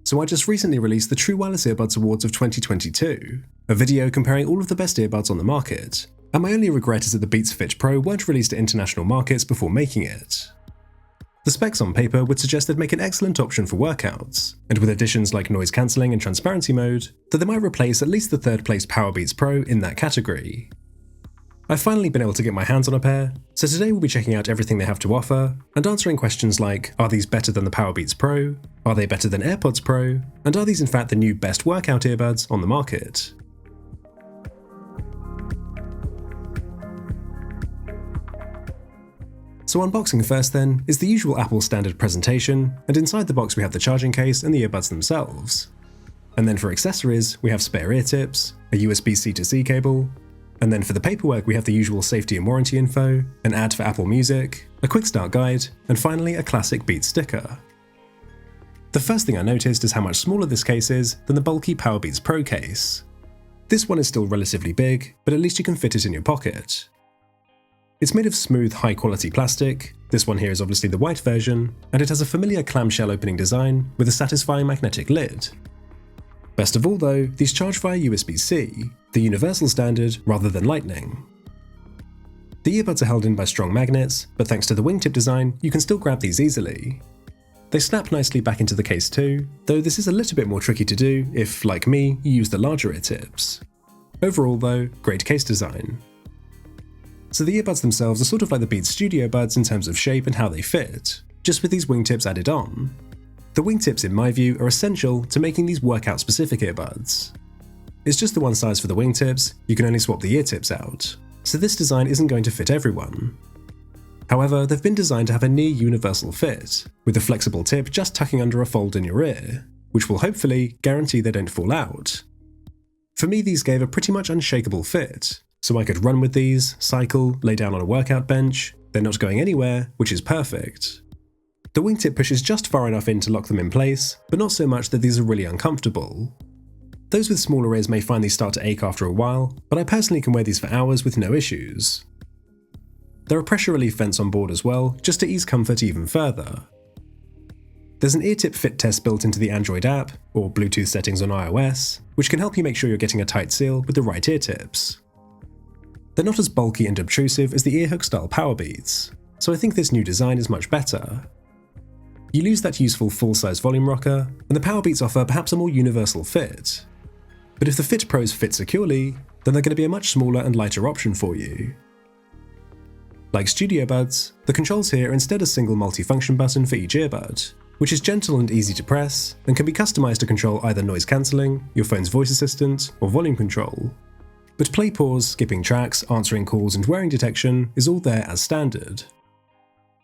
So I just recently released the True Wireless Earbuds Awards of 2022, a video comparing all of the best earbuds on the market, and my only regret is that the Beats Fit Pro weren't released to international markets before making it. The specs on paper would suggest they'd make an excellent option for workouts, and with additions like noise cancelling and transparency mode, that they might replace at least the third place Powerbeats Pro in that category. I've finally been able to get my hands on a pair, so today we'll be checking out everything they have to offer, and answering questions like, are these better than the Powerbeats Pro? Are they better than AirPods Pro? And are these in fact the new best workout earbuds on the market? So unboxing first then is the usual Apple standard presentation, and inside the box we have the charging case and the earbuds themselves. And then for accessories, we have spare ear tips, a USB-C to C cable, and then for the paperwork we have the usual safety and warranty info, an ad for Apple Music, a quick start guide, and finally a classic Beats sticker. The first thing I noticed is how much smaller this case is than the bulky Powerbeats Pro case. This one is still relatively big, but at least you can fit it in your pocket. It's made of smooth, high-quality plastic. This one here is obviously the white version, and it has a familiar clamshell opening design with a satisfying magnetic lid. Best of all though, these charge via USB-C, the universal standard rather than Lightning. The earbuds are held in by strong magnets, but thanks to the wingtip design, you can still grab these easily. They snap nicely back into the case too, though this is a little bit more tricky to do if, like me, you use the larger ear tips. Overall though, great case design. So the earbuds themselves are sort of like the Beats Studio Buds in terms of shape and how they fit, just with these wingtips added on. The wingtips, in my view, are essential to making these workout-specific earbuds. It's just the one size for the wingtips, you can only swap the ear tips out, so this design isn't going to fit everyone. However, they've been designed to have a near universal fit, with a flexible tip just tucking under a fold in your ear, which will hopefully guarantee they don't fall out. For me, these gave a pretty much unshakable fit, so I could run with these, cycle, lay down on a workout bench, they're not going anywhere, which is perfect. The wingtip pushes just far enough in to lock them in place, but not so much that these are really uncomfortable. Those with smaller ears may find these start to ache after a while, but I personally can wear these for hours with no issues. There are pressure relief vents on board as well, just to ease comfort even further. There's an ear tip fit test built into the Android app, or Bluetooth settings on iOS, which can help you make sure you're getting a tight seal with the right ear tips. They're not as bulky and obtrusive as the earhook style Powerbeats, so I think this new design is much better. You lose that useful full-size volume rocker, and the Powerbeats offer perhaps a more universal fit. But if the Fit Pros fit securely, then they're going to be a much smaller and lighter option for you. Like Studio Buds, the controls here are instead a single multi-function button for each earbud, which is gentle and easy to press, and can be customized to control either noise cancelling, your phone's voice assistant, or volume control. But play, pause, skipping tracks, answering calls, and wearing detection is all there as standard.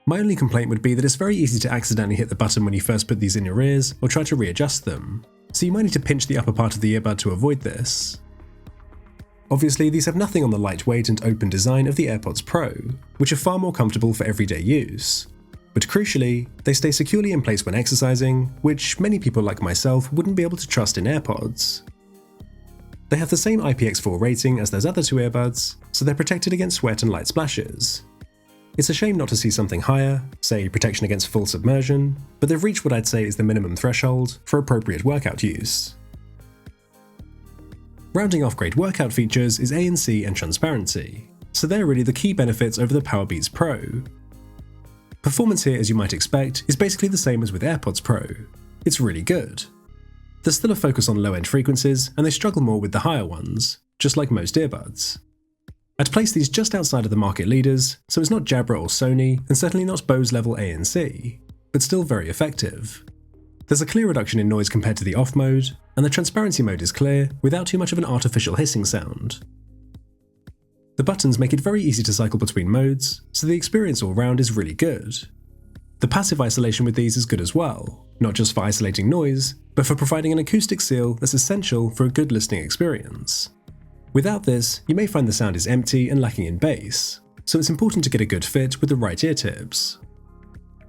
My only complaint would be that it's very easy to accidentally hit the button when you first put these in your ears or try to readjust them, so you might need to pinch the upper part of the earbud to avoid this. Obviously, these have nothing on the lightweight and open design of the AirPods Pro, which are far more comfortable for everyday use. But crucially, they stay securely in place when exercising, which many people like myself wouldn't be able to trust in AirPods. They have the same IPX4 rating as those other two earbuds, so they're protected against sweat and light splashes. It's a shame not to see something higher, say protection against full submersion, but they've reached what I'd say is the minimum threshold for appropriate workout use. Rounding off great workout features is ANC and transparency, so they're really the key benefits over the Powerbeats Pro. Performance here, as you might expect, is basically the same as with AirPods Pro. It's really good. There's still a focus on low-end frequencies, and they struggle more with the higher ones, just like most earbuds. I'd place these just outside of the market leaders, so it's not Jabra or Sony, and certainly not Bose level ANC, but still very effective. There's a clear reduction in noise compared to the off mode, and the transparency mode is clear without too much of an artificial hissing sound. The buttons make it very easy to cycle between modes, so the experience all round is really good. The passive isolation with these is good as well, not just for isolating noise, but for providing an acoustic seal that's essential for a good listening experience. Without this, you may find the sound is empty and lacking in bass, so it's important to get a good fit with the right ear tips.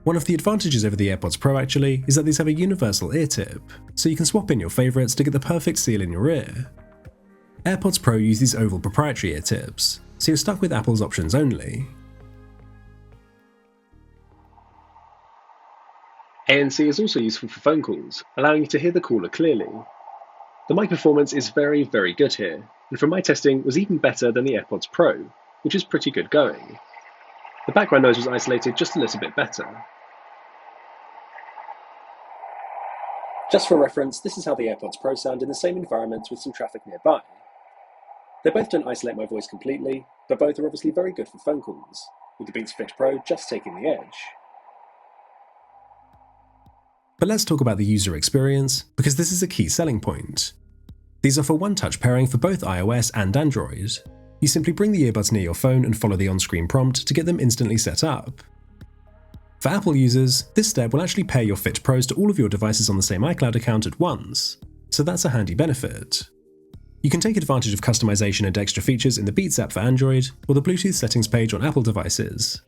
One of the advantages over the AirPods Pro actually is that these have a universal ear tip, so you can swap in your favourites to get the perfect seal in your ear. AirPods Pro use these oval proprietary ear tips, so you're stuck with Apple's options only. ANC is also useful for phone calls, allowing you to hear the caller clearly. The mic performance is very, very good here, and from my testing was even better than the AirPods Pro, which is pretty good going. The background noise was isolated just a little bit better. Just for reference, this is how the AirPods Pro sound in the same environment with some traffic nearby. They both don't isolate my voice completely, but both are obviously very good for phone calls, with the Beats Fit Pro just taking the edge. But let's talk about the user experience, because this is a key selling point. These offer one-touch pairing for both iOS and Android. You simply bring the earbuds near your phone and follow the on-screen prompt to get them instantly set up. For Apple users, this step will actually pair your Fit Pros to all of your devices on the same iCloud account at once, so that's a handy benefit. You can take advantage of customization and extra features in the Beats app for Android, or the Bluetooth settings page on Apple devices.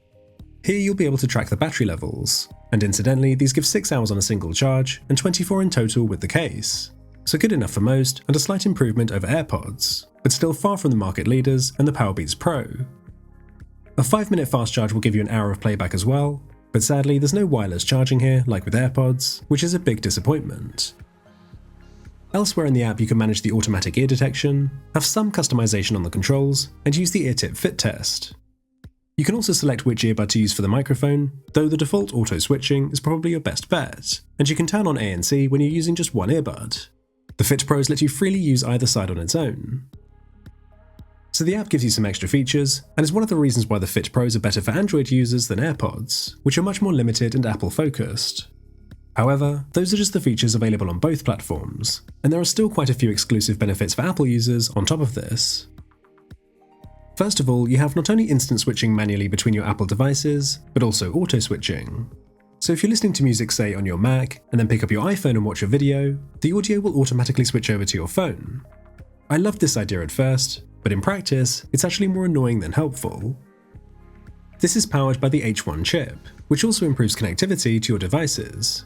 Here you'll be able to track the battery levels, and incidentally these give 6 hours on a single charge, and 24 in total with the case. So good enough for most, and a slight improvement over AirPods, but still far from the market leaders and the Powerbeats Pro. A 5-minute fast charge will give you an hour of playback as well, but sadly there's no wireless charging here like with AirPods, which is a big disappointment. Elsewhere in the app you can manage the automatic ear detection, have some customization on the controls, and use the ear tip fit test. You can also select which earbud to use for the microphone, though the default auto switching is probably your best bet, and you can turn on ANC when you're using just one earbud. The Fit Pros let you freely use either side on its own. So the app gives you some extra features, and is one of the reasons why the Fit Pros are better for Android users than AirPods, which are much more limited and Apple focused. However, those are just the features available on both platforms, and there are still quite a few exclusive benefits for Apple users on top of this. First of all, you have not only instant switching manually between your Apple devices, but also auto switching. So if you're listening to music, say, on your Mac, and then pick up your iPhone and watch a video, the audio will automatically switch over to your phone. I loved this idea at first, but in practice, it's actually more annoying than helpful. This is powered by the H1 chip, which also improves connectivity to your devices.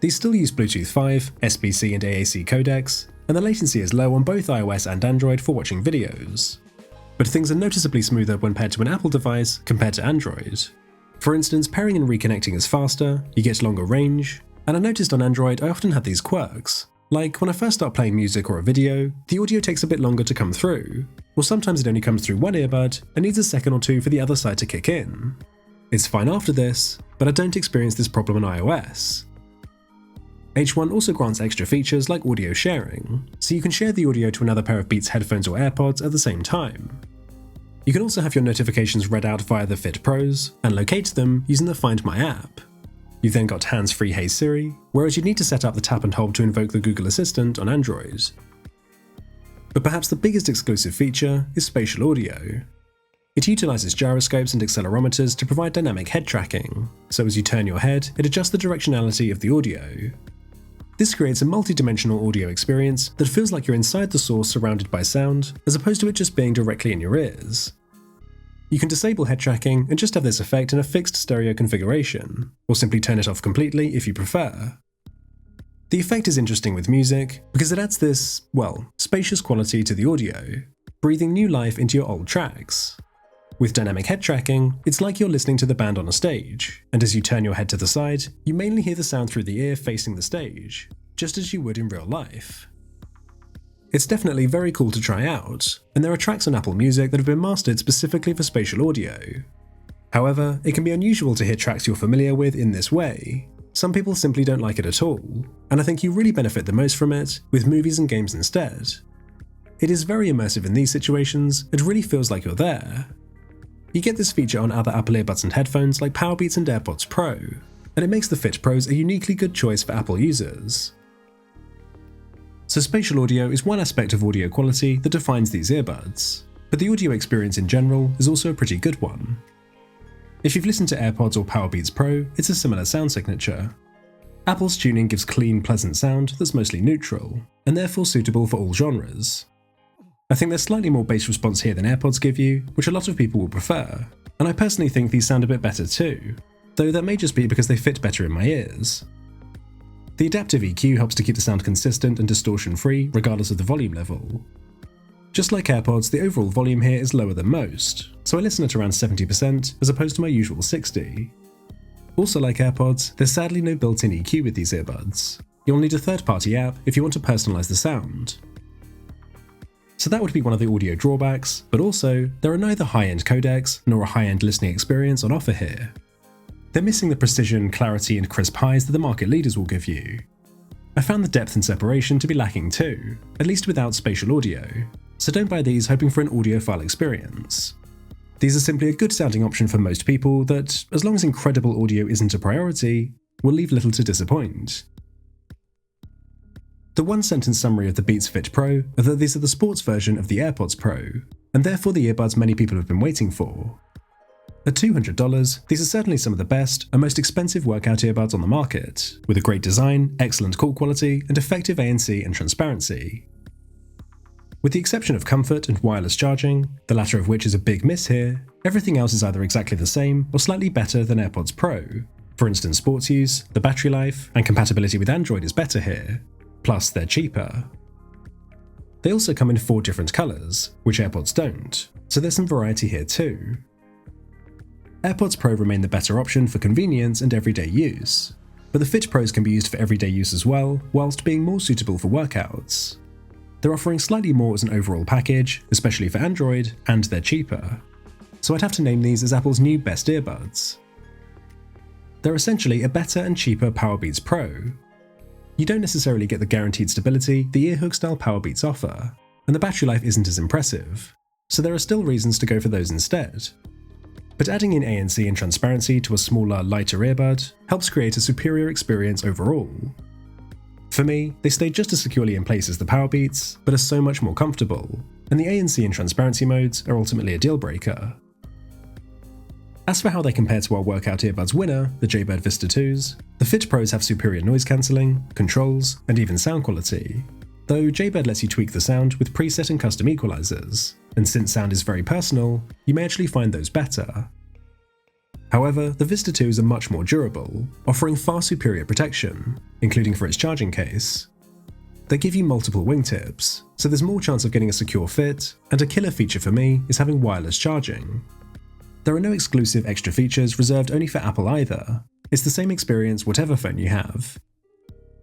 These still use Bluetooth 5, SBC and AAC codecs, and the latency is low on both iOS and Android for watching videos. But things are noticeably smoother when paired to an Apple device compared to Android. For instance, pairing and reconnecting is faster, you get longer range, and I noticed on Android I often had these quirks. Like when I first start playing music or a video, the audio takes a bit longer to come through, or sometimes it only comes through one earbud and needs a second or two for the other side to kick in. It's fine after this, but I don't experience this problem on iOS. H1 also grants extra features like audio sharing, so you can share the audio to another pair of Beats headphones or AirPods at the same time. You can also have your notifications read out via the Fit Pros, and locate them using the Find My app. You've then got hands-free Hey Siri, whereas you'd need to set up the tap and hold to invoke the Google Assistant on Android. But perhaps the biggest exclusive feature is spatial audio. It utilizes gyroscopes and accelerometers to provide dynamic head tracking, so as you turn your head, it adjusts the directionality of the audio. This creates a multi-dimensional audio experience that feels like you're inside the source surrounded by sound, as opposed to it just being directly in your ears. You can disable head tracking and just have this effect in a fixed stereo configuration, or simply turn it off completely if you prefer. The effect is interesting with music because it adds this, well, spacious quality to the audio, breathing new life into your old tracks. With dynamic head tracking, it's like you're listening to the band on a stage, and as you turn your head to the side, you mainly hear the sound through the ear facing the stage, just as you would in real life. It's definitely very cool to try out, and there are tracks on Apple Music that have been mastered specifically for spatial audio. However, it can be unusual to hear tracks you're familiar with in this way. Some people simply don't like it at all, and I think you really benefit the most from it with movies and games instead. It is very immersive in these situations, it really feels like you're there. You get this feature on other Apple earbuds and headphones like Powerbeats and AirPods Pro, and it makes the Fit Pros a uniquely good choice for Apple users. So spatial audio is one aspect of audio quality that defines these earbuds, but the audio experience in general is also a pretty good one. If you've listened to AirPods or Powerbeats Pro, it's a similar sound signature. Apple's tuning gives clean, pleasant sound that's mostly neutral, and therefore suitable for all genres. I think there's slightly more bass response here than AirPods give you, which a lot of people will prefer, and I personally think these sound a bit better too, though that may just be because they fit better in my ears. The adaptive EQ helps to keep the sound consistent and distortion-free regardless of the volume level. Just like AirPods, the overall volume here is lower than most, so I listen at around 70% as opposed to my usual 60. Also, like AirPods, there's sadly no built-in EQ with these earbuds. You'll need a third-party app if you want to personalize the sound. So that would be one of the audio drawbacks, but also, there are neither high-end codecs nor a high-end listening experience on offer here. They're missing the precision, clarity, and crisp highs that the market leaders will give you. I found the depth and separation to be lacking too, at least without spatial audio, so don't buy these hoping for an audiophile experience. These are simply a good sounding option for most people that, as long as incredible audio isn't a priority, will leave little to disappoint. The one-sentence summary of the Beats Fit Pro are that these are the sports version of the AirPods Pro, and therefore the earbuds many people have been waiting for. At $200, these are certainly some of the best and most expensive workout earbuds on the market, with a great design, excellent call quality, and effective ANC and transparency. With the exception of comfort and wireless charging, the latter of which is a big miss here, everything else is either exactly the same or slightly better than AirPods Pro. For instance, sports use, the battery life, and compatibility with Android is better here. Plus, they're cheaper. They also come in 4 different colours, which AirPods don't, so there's some variety here too. AirPods Pro remain the better option for convenience and everyday use, but the Fit Pros can be used for everyday use as well, whilst being more suitable for workouts. They're offering slightly more as an overall package, especially for Android, and they're cheaper. So I'd have to name these as Apple's new best earbuds. They're essentially a better and cheaper Powerbeats Pro. You don't necessarily get the guaranteed stability the earhook-style Powerbeats offer, and the battery life isn't as impressive, so there are still reasons to go for those instead. But adding in ANC and transparency to a smaller, lighter earbud helps create a superior experience overall. For me, they stay just as securely in place as the Powerbeats, but are so much more comfortable, and the ANC and transparency modes are ultimately a deal breaker. As for how they compare to our workout earbuds winner, the Jaybird Vista 2s, the Fit Pros have superior noise cancelling, controls, and even sound quality, though Jaybird lets you tweak the sound with preset and custom equalizers, and since sound is very personal, you may actually find those better. However, the Vista 2s are much more durable, offering far superior protection, including for its charging case. They give you multiple wingtips, so there's more chance of getting a secure fit, and a killer feature for me is having wireless charging. There are no exclusive extra features reserved only for Apple either. It's the same experience whatever phone you have.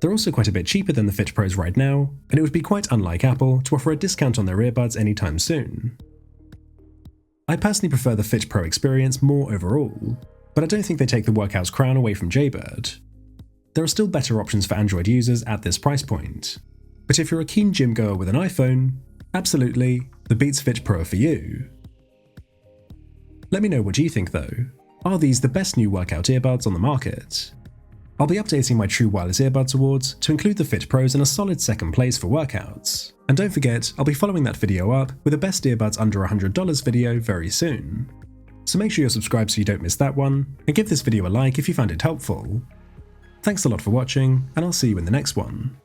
They're also quite a bit cheaper than the Fit Pros right now, and it would be quite unlike Apple to offer a discount on their earbuds anytime soon. I personally prefer the Fit Pro experience more overall, but I don't think they take the workout's crown away from Jaybird. There are still better options for Android users at this price point, but if you're a keen gym goer with an iPhone, absolutely, the Beats Fit Pro are for you. Let me know what you think though. Are these the best new workout earbuds on the market? I'll be updating my True Wireless Earbuds Awards to include the Fit Pros in a solid second place for workouts. And don't forget, I'll be following that video up with a best earbuds under $100 video very soon. So make sure you're subscribed so you don't miss that one, and give this video a like if you found it helpful. Thanks a lot for watching, and I'll see you in the next one.